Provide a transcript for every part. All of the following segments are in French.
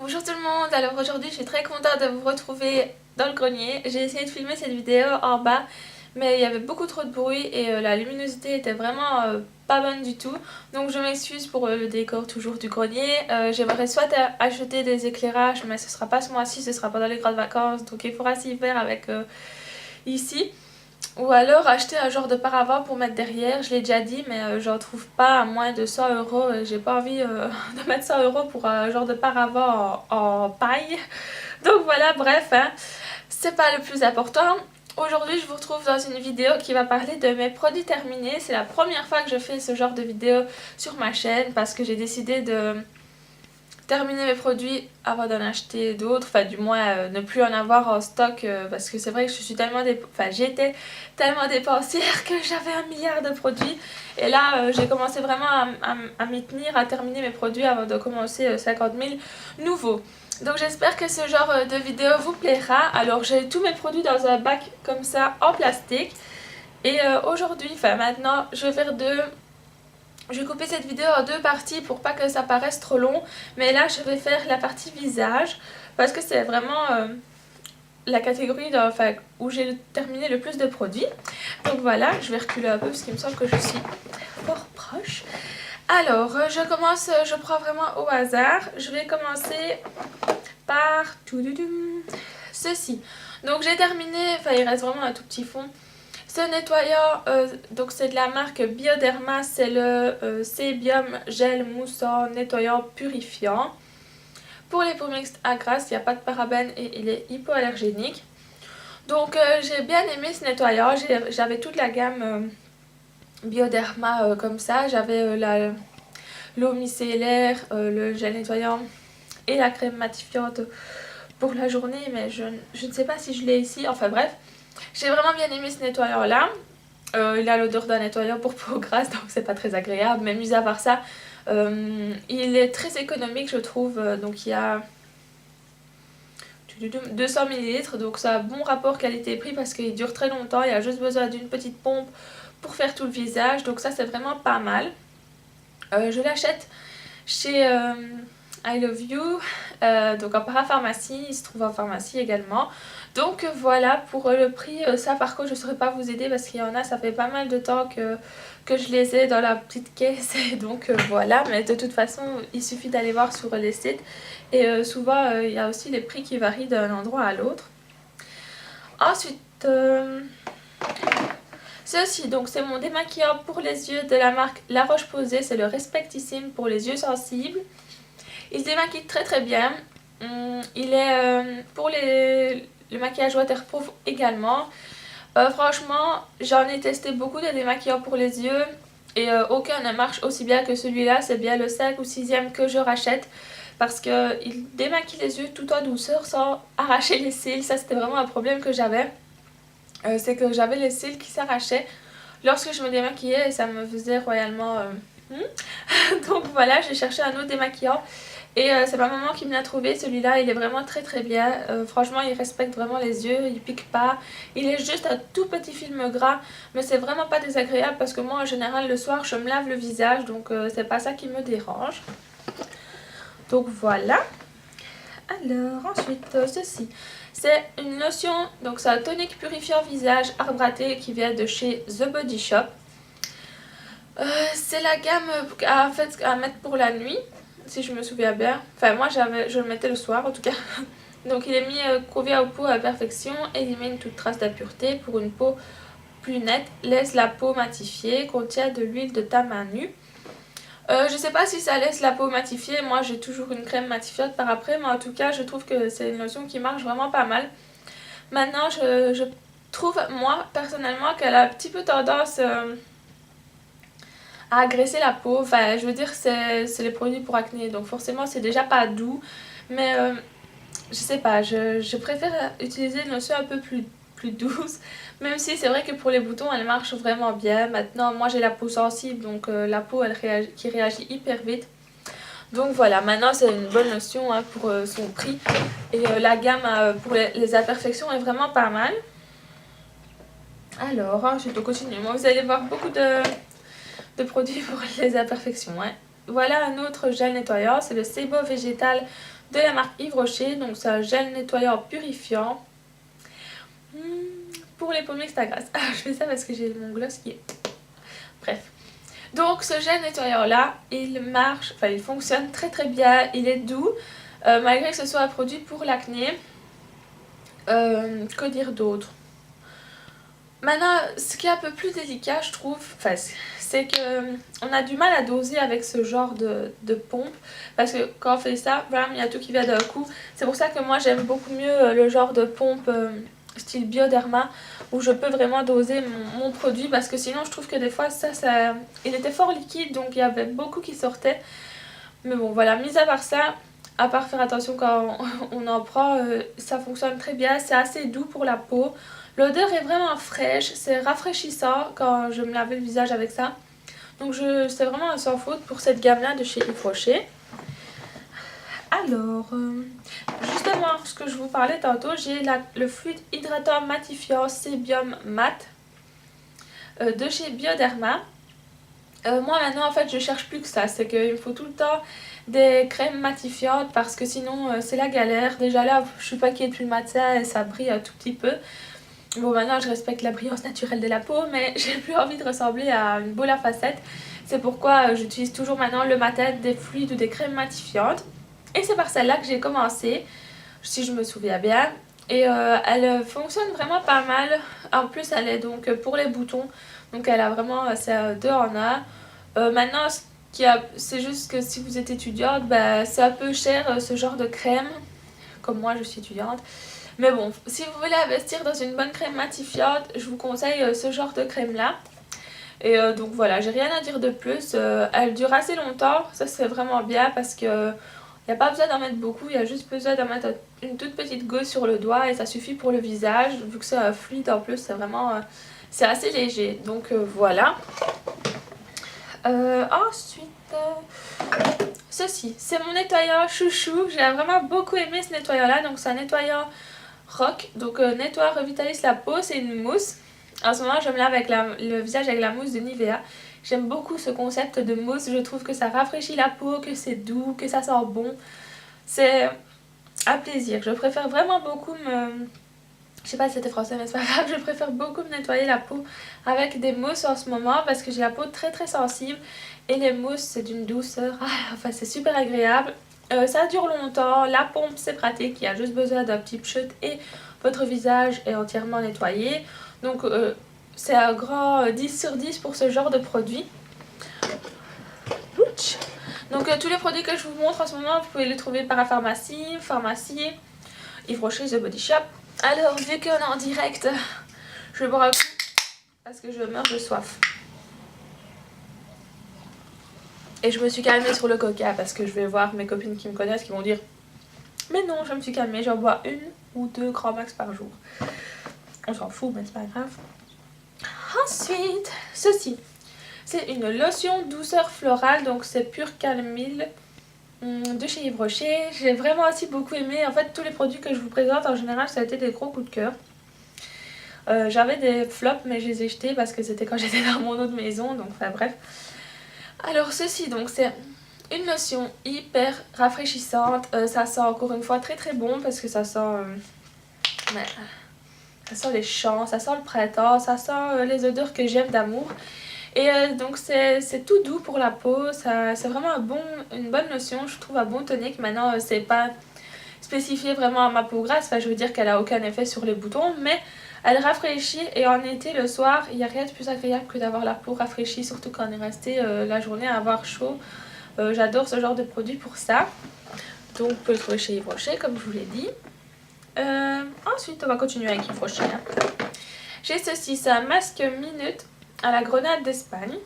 Bonjour tout le monde, alors aujourd'hui je suis très contente de vous retrouver dans le grenier. J'ai essayé de filmer cette vidéo en bas mais il y avait beaucoup trop de bruit et la luminosité était vraiment pas bonne du tout. Donc je m'excuse pour le décor toujours du grenier. J'aimerais soit acheter des éclairages mais ce sera pas ce mois-ci, ce sera pendant les grandes vacances donc il faudra s'y faire avec ici. Ou alors acheter un genre de paravent pour mettre derrière, je l'ai déjà dit, mais j'en trouve pas à moins de 100 €. J'ai pas envie de mettre 100 € pour un genre de paravent en paille. Donc voilà, bref, hein, c'est pas le plus important. Aujourd'hui, je vous retrouve dans une vidéo qui va parler de mes produits terminés. C'est la première fois que je fais ce genre de vidéo sur ma chaîne parce que j'ai décidé de terminer mes produits avant d'en acheter d'autres, enfin du moins ne plus en avoir en stock parce que c'est vrai que je suis tellement j'étais tellement dépensière que j'avais 1 milliard de produits et là j'ai commencé vraiment à m'y tenir, à terminer mes produits avant de commencer 50 000 nouveaux. Donc j'espère que ce genre de vidéo vous plaira. Alors j'ai tous mes produits dans un bac comme ça en plastique et aujourd'hui, enfin maintenant je vais faire je vais couper cette vidéo en deux parties pour pas que ça paraisse trop long. Mais là, je vais faire la partie visage parce que c'est vraiment la catégorie où j'ai terminé le plus de produits. Donc voilà, je vais reculer un peu parce qu'il me semble que je suis fort proche. Alors, je prends vraiment au hasard. Je vais commencer par ceci. Donc j'ai terminé, enfin il reste vraiment un tout petit fond. Ce nettoyant, donc c'est de la marque Bioderma, c'est le Sébium Gel Moussant Nettoyant Purifiant. Pour les peaux mixtes à grasse, il n'y a pas de parabènes et il est hypoallergénique. Donc j'ai bien aimé ce nettoyant, j'avais toute la gamme Bioderma comme ça. J'avais l'eau micellaire, le gel nettoyant et la crème matifiante pour la journée, mais je ne sais pas si je l'ai ici, enfin bref. J'ai vraiment bien aimé ce nettoyant là. Il a l'odeur d'un nettoyant pour peau grasse donc c'est pas très agréable, mais mis à part ça il est très économique je trouve. Donc il y a 200 ml donc c'est un bon rapport qualité-prix parce qu'il dure très longtemps. Il y a juste besoin d'une petite pompe pour faire tout le visage, donc ça c'est vraiment pas mal. Je l'achète chez I Love You, donc en parapharmacie, il se trouve en pharmacie également. Donc voilà, pour le prix, ça par contre je ne saurais pas vous aider parce qu'il y en a, ça fait pas mal de temps que je les ai dans la petite caisse. Et donc voilà, mais de toute façon il suffit d'aller voir sur les sites. Et souvent il y a aussi les prix qui varient d'un endroit à l'autre. Ensuite, ceci, donc c'est mon démaquillant pour les yeux de la marque La Roche-Posay, c'est le Respectissime pour les yeux sensibles. Il se démaquille très très bien. Il est pour le maquillage waterproof également. Franchement, j'en ai testé beaucoup de démaquillants pour les yeux et aucun ne marche aussi bien que celui-là. C'est bien le 5 ou 6e que je rachète parce qu'il démaquille les yeux tout en douceur sans arracher les cils. Ça c'était vraiment un problème que j'avais. C'est que j'avais les cils qui s'arrachaient lorsque je me démaquillais et ça me faisait royalement... Donc voilà, j'ai cherché un autre démaquillant. Et c'est ma maman qui me l'a trouvé, celui-là il est vraiment très très bien, franchement il respecte vraiment les yeux, il pique pas, il est juste un tout petit film gras mais c'est vraiment pas désagréable parce que moi en général le soir je me lave le visage donc c'est pas ça qui me dérange. Donc voilà. Alors ensuite ceci, c'est une lotion, donc c'est un tonique purifiant visage arbre à thé qui vient de chez The Body Shop. C'est la gamme à mettre pour la nuit. Si je me souviens bien, enfin moi je le mettais le soir en tout cas. Donc il est mis couvert aux peaux à la perfection, élimine toute trace d'impureté pour une peau plus nette, laisse la peau matifiée, contient de l'huile de tamanu. Je sais pas si ça laisse la peau matifiée, moi j'ai toujours une crème matifiante par après, mais en tout cas je trouve que c'est une lotion qui marche vraiment pas mal. Maintenant je trouve moi personnellement qu'elle a un petit peu tendance à agresser la peau. Enfin je veux dire c'est les produits pour acné donc forcément c'est déjà pas doux, mais je sais pas, je préfère utiliser une lotion un peu plus douce, même si c'est vrai que pour les boutons elle marche vraiment bien. Maintenant moi j'ai la peau sensible donc la peau qui réagit hyper vite. Donc voilà, maintenant c'est une bonne lotion hein, pour son prix et la gamme pour les imperfections est vraiment pas mal. Alors ensuite on continue, moi vous allez voir beaucoup de produits pour les imperfections. Hein. Voilà un autre gel nettoyant, c'est le Sebo Végétal de la marque Yves Rocher. Donc c'est un gel nettoyant purifiant. Pour les paumes extra grasses. Ah, je fais ça parce que j'ai mon gloss qui est... Bref. Donc ce gel nettoyant là, il marche, enfin il fonctionne très très bien, il est doux, malgré que ce soit un produit pour l'acné. Que dire d'autre? Maintenant, ce qui est un peu plus délicat, je trouve, enfin, c'est que on a du mal à doser avec ce genre de pompe, parce que quand on fait ça, bam, il y a tout qui vient d'un coup. C'est pour ça que moi j'aime beaucoup mieux le genre de pompe style Bioderma, où je peux vraiment doser mon produit, parce que sinon je trouve que des fois ça il était fort liquide, donc il y avait beaucoup qui sortait. Mais bon voilà, mis à part ça, à part faire attention quand on en prend, ça fonctionne très bien, c'est assez doux pour la peau. L'odeur est vraiment fraîche, c'est rafraîchissant quand je me lavais le visage avec ça. Donc c'est vraiment un sans faute pour cette gamme là de chez Yves Rocher. Alors, justement, ce que je vous parlais tantôt, j'ai le fluide hydratant matifiant Sébium Mat de chez Bioderma. Moi maintenant en fait je cherche plus que ça, c'est qu'il me faut tout le temps des crèmes matifiantes parce que sinon c'est la galère. Déjà là je suis pas depuis le matin et ça brille un tout petit peu. Bon maintenant je respecte la brillance naturelle de la peau, mais j'ai plus envie de ressembler à une boule à facettes. C'est pourquoi j'utilise toujours maintenant le matin des fluides ou des crèmes matifiantes. Et c'est par celle-là que j'ai commencé, si je me souviens bien. Et elle fonctionne vraiment pas mal. En plus elle est donc pour les boutons. Donc elle a vraiment, c'est 2 en 1. Maintenant c'est juste que si vous êtes étudiante, bah, c'est un peu cher ce genre de crème. Comme moi je suis étudiante. Mais bon, si vous voulez investir dans une bonne crème matifiante, je vous conseille ce genre de crème là. Et donc voilà, j'ai rien à dire de plus. Elle dure assez longtemps, ça c'est vraiment bien parce que il n'y a pas besoin d'en mettre beaucoup, il y a juste besoin d'en mettre une toute petite goutte sur le doigt et ça suffit pour le visage. Vu que c'est un fluide en plus, c'est vraiment c'est assez léger. Donc voilà. Ensuite, ceci, c'est mon nettoyant chouchou. J'ai vraiment beaucoup aimé ce nettoyant là. Donc c'est un nettoyant rock, donc nettoie, revitalise la peau, c'est une mousse. En ce moment je me lave avec le visage avec la mousse de Nivea. J'aime beaucoup ce concept de mousse, je trouve que ça rafraîchit la peau, que c'est doux, que ça sent bon. C'est un plaisir, je préfère vraiment beaucoup me... Je sais pas si c'était français mais c'est pas grave, je préfère beaucoup me nettoyer la peau avec des mousses en ce moment parce que j'ai la peau très très sensible. Et les mousses c'est d'une douceur, enfin c'est super agréable. Ça dure longtemps, la pompe c'est pratique, il y a juste besoin d'un petit pchut et votre visage est entièrement nettoyé. Donc c'est un grand 10 sur 10 pour ce genre de produit. Donc tous les produits que je vous montre en ce moment, vous pouvez les trouver par la pharmacie, Yves Rocher, The Body Shop. Alors vu qu'on est en direct, je vais boire un coup parce que je meurs de soif. Et je me suis calmée sur le coca parce que je vais voir mes copines qui me connaissent qui vont dire mais non, je me suis calmée, j'en bois 1 ou 2 grands max par jour. On s'en fout mais c'est pas grave. Ensuite, ceci, c'est une lotion douceur florale, donc c'est Pure Calmille de chez Yves Rocher. J'ai vraiment aussi beaucoup aimé, en fait tous les produits que je vous présente en général ça a été des gros coups de cœur. J'avais des flops mais je les ai jetés parce que c'était quand j'étais dans mon autre maison, donc enfin bref. Alors ceci donc c'est une lotion hyper rafraîchissante, ça sent encore une fois très très bon parce que ça sent les champs, ça sent le printemps, ça sent les odeurs que j'aime d'amour. Et donc c'est tout doux pour la peau, c'est vraiment une bonne lotion, je trouve un bon tonique. Maintenant c'est pas spécifié vraiment à ma peau grasse, enfin je veux dire qu'elle a aucun effet sur les boutons, mais elle rafraîchit et en été le soir il n'y a rien de plus agréable que d'avoir la peau rafraîchie, surtout quand on est resté la journée à avoir chaud. J'adore ce genre de produit pour ça, donc vous pouvez le trouver chez Yves Rocher comme je vous l'ai dit. Ensuite on va continuer avec Yves Rocher. J'ai ceci, c'est un masque minute à la grenade d'Espagne.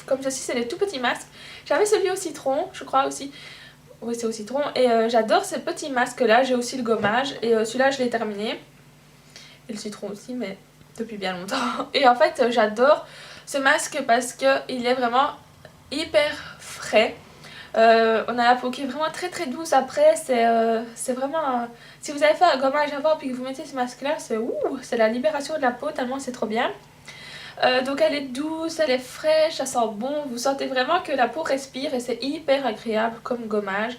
Comme ceci, c'est des tout petits masques. J'avais celui au citron, je crois aussi. Oui, c'est au citron. Et j'adore ces petits masques là. J'ai aussi le gommage. Et celui-là, je l'ai terminé. Et le citron aussi, mais depuis bien longtemps. Et en fait, j'adore ce masque parce qu'il est vraiment hyper frais. On a la peau qui est vraiment très très douce après. C'est vraiment... si vous avez fait un gommage avant puis que vous mettez ce masque là, c'est la libération de la peau tellement c'est trop bien. Donc elle est douce, elle est fraîche, ça sent bon, vous sentez vraiment que la peau respire et c'est hyper agréable comme gommage.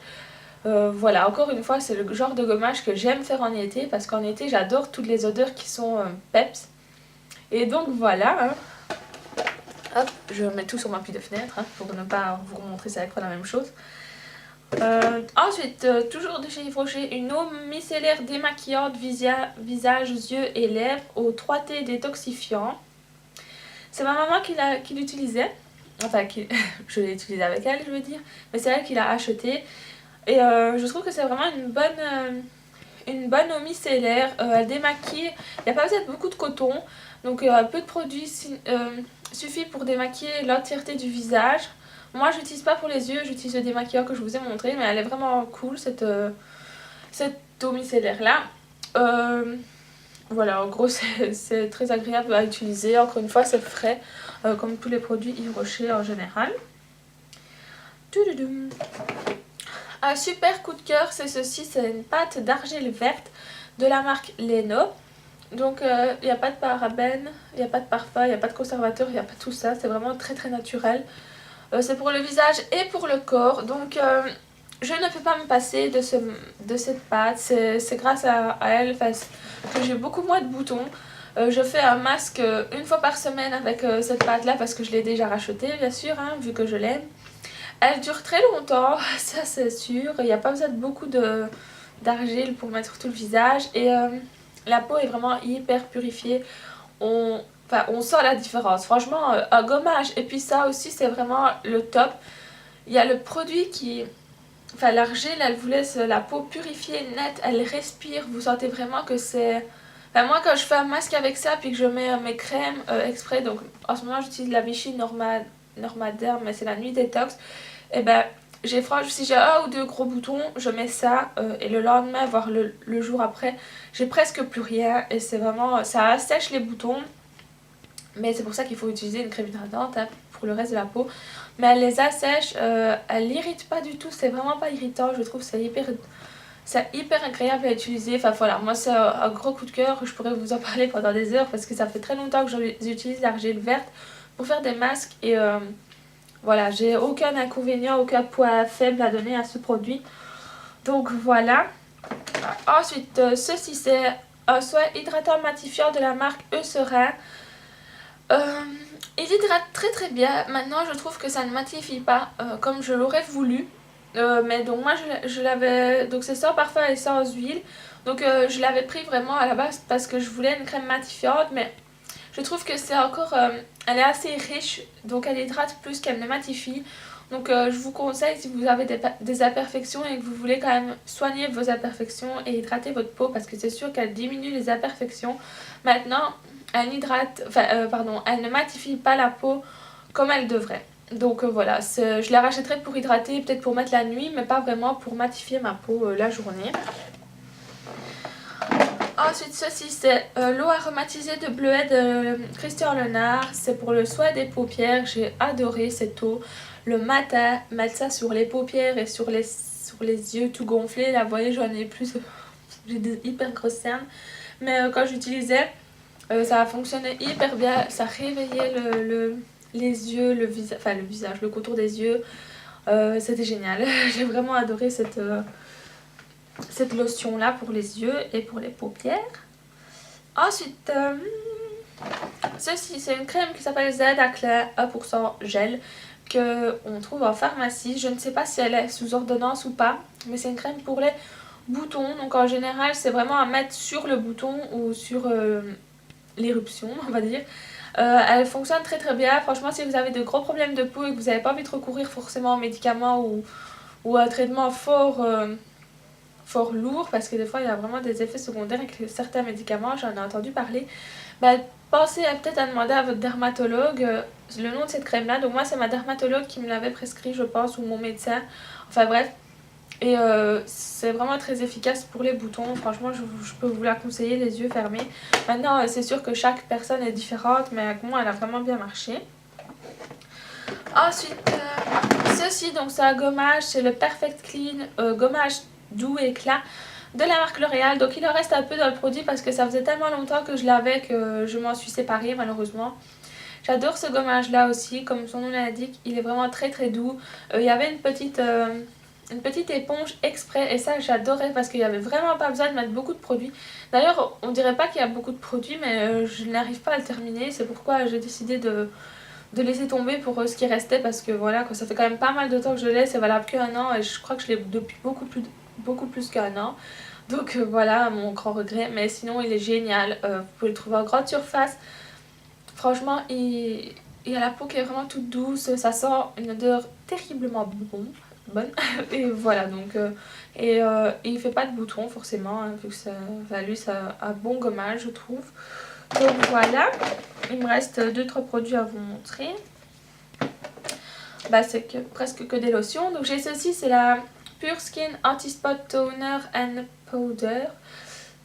Voilà, encore une fois, c'est le genre de gommage que j'aime faire en été parce qu'en été j'adore toutes les odeurs qui sont peps. Et donc voilà, hein. Hop, je mets tout sur ma pile de fenêtre hein, pour ne pas vous remontrer c'est la même chose. Ensuite, toujours de chez Yves Rocher, une eau micellaire démaquillante visage, yeux et lèvres au 3T détoxifiant. C'est ma maman qui l'utilisait, enfin je l'ai utilisé avec elle je veux dire, mais c'est elle qui l'a acheté. Et je trouve que c'est vraiment une bonne eau micellaire, elle démaquille, il n'y a pas besoin de beaucoup de coton, donc peu de produits suffit pour démaquiller l'entièreté du visage. Moi j'utilise pas pour les yeux, j'utilise le démaquillant que je vous ai montré, mais elle est vraiment cool cette eau micellaire là. Voilà, en gros c'est très agréable à utiliser, encore une fois c'est frais, comme tous les produits Yves Rocher en général. Un super coup de cœur, c'est ceci, c'est une pâte d'argile verte de la marque Leno. Donc il n'y a pas de parabènes, il n'y a pas de parfum, il n'y a pas de conservateur, il n'y a pas tout ça, c'est vraiment très très naturel. C'est pour le visage et pour le corps, donc je ne peux pas me passer de cette pâte, c'est grâce à elle que j'ai beaucoup moins de boutons. Je fais un masque une fois par semaine avec cette pâte là parce que je l'ai déjà rachetée bien sûr, hein, vu que je l'aime. Elle dure très longtemps, ça c'est sûr, il n'y a pas besoin de beaucoup d'argile pour mettre tout le visage et la peau est vraiment hyper purifiée. On sent la différence. Franchement, un gommage et puis ça aussi c'est vraiment le top. Il y a le produit qui... Enfin l'argile, elle vous laisse la peau purifiée, nette, elle respire. Vous sentez vraiment que c'est... Enfin, moi quand je fais un masque avec ça puis que je mets mes crèmes exprès, donc en ce moment j'utilise la Vichy Normaderm, mais c'est la nuit détox. Et ben si j'ai un ou deux gros boutons, je mets ça et le lendemain, voire le jour après, j'ai presque plus rien et c'est vraiment, ça assèche les boutons. Mais c'est pour ça qu'il faut utiliser une crème hydratante hein, pour le reste de la peau. Mais elle les assèche, elle l'irrite pas du tout, c'est vraiment pas irritant, je trouve c'est hyper agréable à utiliser. Enfin voilà, moi c'est un gros coup de cœur, je pourrais vous en parler pendant des heures parce que ça fait très longtemps que j'utilise l'argile verte pour faire des masques et voilà, j'ai aucun inconvénient, aucun point faible à donner à ce produit. Donc voilà. Ensuite, ceci c'est un soin hydratant matifiant de la marque Eucerin. Il hydrate très très bien. Maintenant, je trouve que ça ne matifie pas comme je l'aurais voulu. Mais donc moi je l'avais, donc c'est sans parfum et sans huile. Donc je l'avais pris vraiment à la base parce que je voulais une crème matifiante, mais je trouve que c'est encore, elle est assez riche, donc elle hydrate plus qu'elle ne matifie. Donc je vous conseille si vous avez des imperfections et que vous voulez quand même soigner vos imperfections et hydrater votre peau parce que c'est sûr qu'elle diminue les imperfections. Maintenant, elle ne matifie pas la peau comme elle devrait. Donc voilà, je la rachèterai pour hydrater, peut-être pour mettre la nuit, mais pas vraiment pour matifier ma peau la journée. Ensuite, ceci c'est l'eau aromatisée de bleuet de Christian Lenard. C'est pour le soin des paupières. J'ai adoré cette eau. Le matin, mettre ça sur les paupières et sur les yeux tout gonflés. Là, vous voyez, j'en ai plus. J'ai des hyper grosses cernes. Mais quand j'utilisais, ça fonctionnait hyper bien. Ça réveillait les yeux, le visage, le contour des yeux. C'était génial. J'ai vraiment adoré cette lotion là pour les yeux et pour les paupières. Ensuite, ceci c'est une crème qui s'appelle Z Aclair 1% gel que on trouve en pharmacie. Je ne sais pas si elle est sous ordonnance ou pas, mais c'est une crème pour les boutons. Donc en général c'est vraiment à mettre sur le bouton ou sur l'éruption on va dire. Elle fonctionne très très bien. Franchement, si vous avez de gros problèmes de peau et que vous n'avez pas envie de recourir forcément aux médicaments ou à un traitement fort lourd, parce que des fois il y a vraiment des effets secondaires avec certains médicaments, j'en ai entendu parler, bah, pensez peut-être à demander à votre dermatologue le nom de cette crème là. Donc moi c'est ma dermatologue qui me l'avait prescrit je pense, ou mon médecin, enfin bref. Et c'est vraiment très efficace pour les boutons, franchement je peux vous la conseiller les yeux fermés. Maintenant c'est sûr que chaque personne est différente, mais avec moi elle a vraiment bien marché. Ensuite ceci, donc c'est un gommage, c'est le Perfect Clean gommage doux éclat de la marque L'Oréal. Donc il en reste un peu dans le produit parce que ça faisait tellement longtemps que je l'avais que je m'en suis séparée malheureusement. J'adore ce gommage là aussi, comme son nom l'indique, il est vraiment très très doux. Il y avait une petite éponge exprès et ça j'adorais parce qu'il n'y avait vraiment pas besoin de mettre beaucoup de produits. D'ailleurs on dirait pas qu'il y a beaucoup de produits mais je n'arrive pas à le terminer, c'est pourquoi j'ai décidé de laisser tomber pour ce qui restait parce que voilà, ça fait quand même pas mal de temps que je l'ai, c'est valable qu'un an et je crois que je l'ai depuis beaucoup plus qu'un an. Donc voilà, mon grand regret, mais sinon il est génial, vous pouvez le trouver en grande surface. Franchement, il a la peau qui est vraiment toute douce, ça sent une odeur terriblement bonne. Et voilà, donc, et il fait pas de boutons forcément, hein, vu que ça, enfin, lui, ça a un bon gommage, je trouve. Donc voilà, il me reste 2-3 produits à vous montrer. Bah, c'est presque que des lotions. Donc j'ai ceci, c'est la Pure Skin Anti-Spot Toner and Powder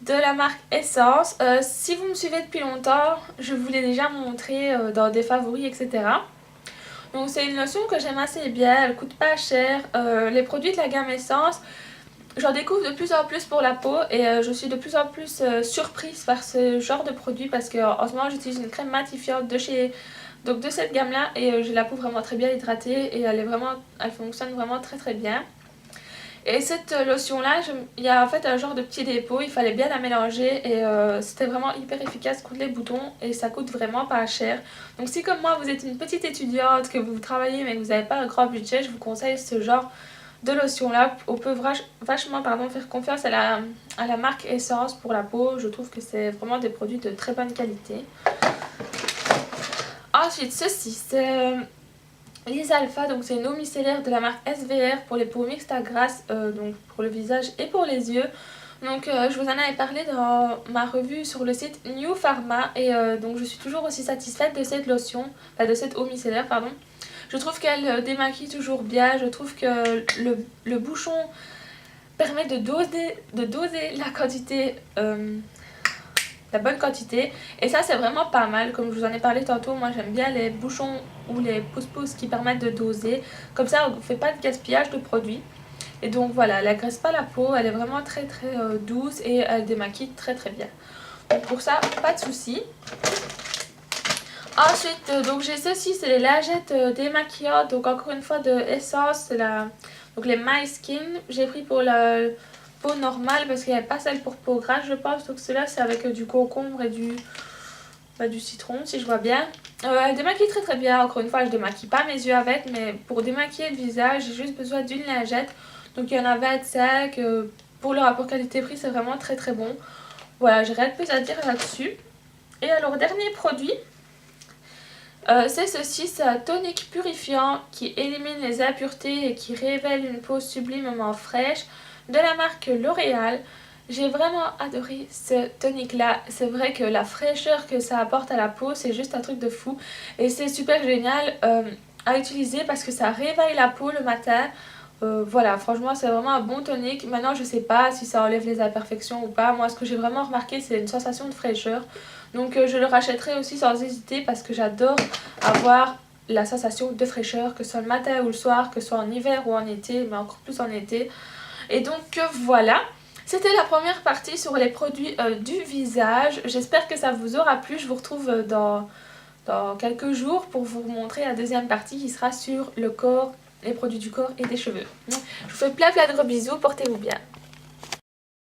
de la marque Essence. Si vous me suivez depuis longtemps, je vous l'ai déjà montré dans des favoris, etc. Donc c'est une lotion que j'aime assez bien, elle coûte pas cher. Les produits de la gamme Essence, j'en découvre de plus en plus pour la peau et je suis de plus en plus surprise par ce genre de produit parce qu'en ce moment j'utilise une crème matifiante de cette gamme là et j'ai la peau vraiment très bien hydratée et elle fonctionne vraiment très très bien. Et cette lotion là, il y a en fait un genre de petit dépôt, il fallait bien la mélanger et c'était vraiment hyper efficace contre les boutons et ça coûte vraiment pas cher. Donc si comme moi vous êtes une petite étudiante, que vous travaillez mais que vous n'avez pas un grand budget, je vous conseille ce genre de lotion là. On peut vachement faire confiance à la marque Essence pour la peau, je trouve que c'est vraiment des produits de très bonne qualité. Ensuite ceci, c'est Lise Alpha, donc c'est une eau micellaire de la marque SVR pour les peaux mixtes à grasse, donc pour le visage et pour les yeux. Donc je vous en avais parlé dans ma revue sur le site New Pharma et donc je suis toujours aussi satisfaite de cette lotion, de cette eau micellaire pardon. Je trouve qu'elle démaquille toujours bien, je trouve que le bouchon permet de doser la quantité, la bonne quantité et ça c'est vraiment pas mal. Comme je vous en ai parlé tantôt, moi j'aime bien les bouchons ou les pousse-pousse qui permettent de doser, comme ça on ne fait pas de gaspillage de produits. Et donc voilà, elle agresse pas la peau, elle est vraiment très très douce et elle démaquille très très bien. Donc pour ça, pas de soucis. Ensuite, donc j'ai ceci, c'est les lingettes démaquillantes, donc encore une fois de Essence, c'est donc les My Skin. J'ai pris pour la peau normale parce qu'il n'y avait pas celle pour peau grasse je pense, donc celle-là c'est avec du concombre et du citron si je vois bien. Elle démaquille très très bien, encore une fois je démaquille pas mes yeux avec, mais pour démaquiller le visage j'ai juste besoin d'une lingette. Donc il y en a 25, pour le rapport qualité-prix c'est vraiment très très bon. Voilà, j'ai rien de plus à dire là-dessus. Et alors dernier produit, c'est ceci, c'est un tonique purifiant qui élimine les impuretés et qui révèle une peau sublimement fraîche de la marque L'Oréal. J'ai vraiment adoré ce tonique là, c'est vrai que la fraîcheur que ça apporte à la peau c'est juste un truc de fou. Et c'est super génial à utiliser parce que ça réveille la peau le matin. Voilà, franchement c'est vraiment un bon tonique. Maintenant je sais pas si ça enlève les imperfections ou pas. Moi ce que j'ai vraiment remarqué c'est une sensation de fraîcheur. Donc je le rachèterai aussi sans hésiter parce que j'adore avoir la sensation de fraîcheur, que ce soit le matin ou le soir, que ce soit en hiver ou en été, mais encore plus en été. Et donc voilà, c'était la première partie sur les produits du visage. J'espère que ça vous aura plu. Je vous retrouve dans quelques jours pour vous montrer la deuxième partie qui sera sur le corps, les produits du corps et des cheveux. Je vous fais plein de gros bisous, portez-vous bien.